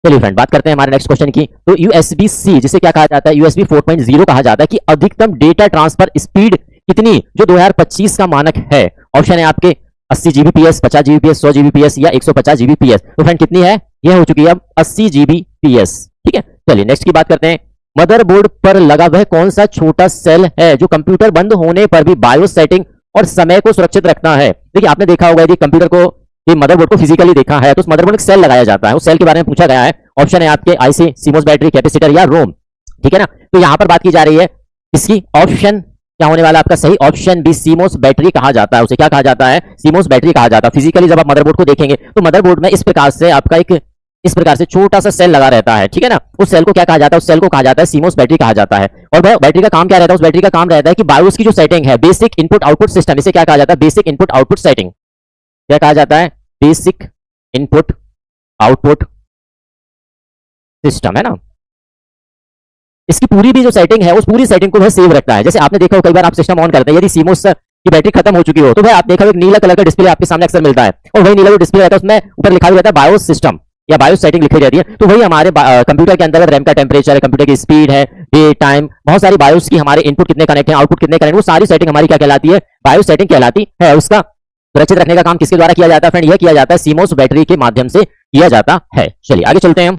चलिए फ्रेंड, बात करते हैं हमारे नेक्स्ट क्वेश्चन की। तो USB-C जिसे क्या कहा जाता है, USB 4.0 कहा जाता है कि अधिकतम डेटा ट्रांसफर स्पीड कितनी जो 2025 का मानक है। ऑप्शन है आपके 80 Gbps, 50 Gbps, 100 Gbps या 150 Gbps। तो फ्रेंड कितनी है, यह हो चुकी है अब 80 Gbps। ठीक है, चलिए नेक्स्ट की बात करते हैं। मदरबोर्ड पर लगा वह कौन सा छोटा सेल है जो कंप्यूटर बंद होने पर भी बायोस सेटिंग और समय को सुरक्षित रखता है। देखिए आपने देखा होगा यदि कंप्यूटर को, ये मदरबोर्ड को फिजिकली देखा है तो उस मदरबोर्ड में सेल लगाया जाता है, उस सेल के बारे में पूछा गया है। ऑप्शन है आपके आईसी, सीमोस बैटरी, कैपेसिटर या रोम। ठीक है ना, तो यहां पर बात की जा रही है इसकी ऑप्शन क्या होने वाला आपका सही ऑप्शन बी, सीमोस बैटरी कहा जाता है। उसे क्या कहा जाता है, सीमोस बैटरी कहा जाता है। फिजिकली जब आप मदरबोर्ड को देखेंगे तो मदरबोर्ड में इस प्रकार से आपका एक इस प्रकार से छोटा सा सेल लगा रहता है। ठीक है ना, उस सेल को क्या कहा जाता है, उस सेल को कहा जाता है सीमोस बैटरी कहा जाता है। और बैटरी का काम क्या रहता है, उस बैटरी का काम रहता है कि बायोस की जो सेटिंग है, बेसिक इनपुट आउटपुट सिस्टम, इसे क्या कहा जाता है, बेसिक इनपुट आउटपुट सेटिंग। क्या कहा जाता है, बेसिक इनपुट आउटपुट सिस्टम, है ना। इसकी पूरी भी जो सेटिंग है उस पूरी सेटिंग को वह सेव रखता है। जैसे आपने देखा हो कई बार आप सिस्टम ऑन करते हैं, यदि सीमोस की बैटरी खत्म हो चुकी हो तो भाई आप देखा एक नीला कलर का डिस्प्ले आपके सामने अक्सर मिलता है, और वही नीला जो डिस्प्ले रहता है उसमें ऊपर लिखा हुआ रहता है बायोस सिस्टम या बायोस सेटिंग लिखी रहती है। तो वही हमारे कंप्यूटर के अंदर रैम का टेम्परेचर है, कंप्यूटर की स्पीड है, डे टाइम, बहुत सारी बायोस की हमारे इनपुट कितने कनेक्ट हैं, आउटपुट कितने कनेक्ट, वो सारी सेटिंग हमारी क्या कहलाती है, बायोस सेटिंग कहलाती है। उसका सुरक्षित रखने का काम किसके द्वारा किया जाता है फ्रेंड, यह किया जाता है सीमोस बैटरी के माध्यम से किया जाता है। चलिए आगे चलते हैं हम।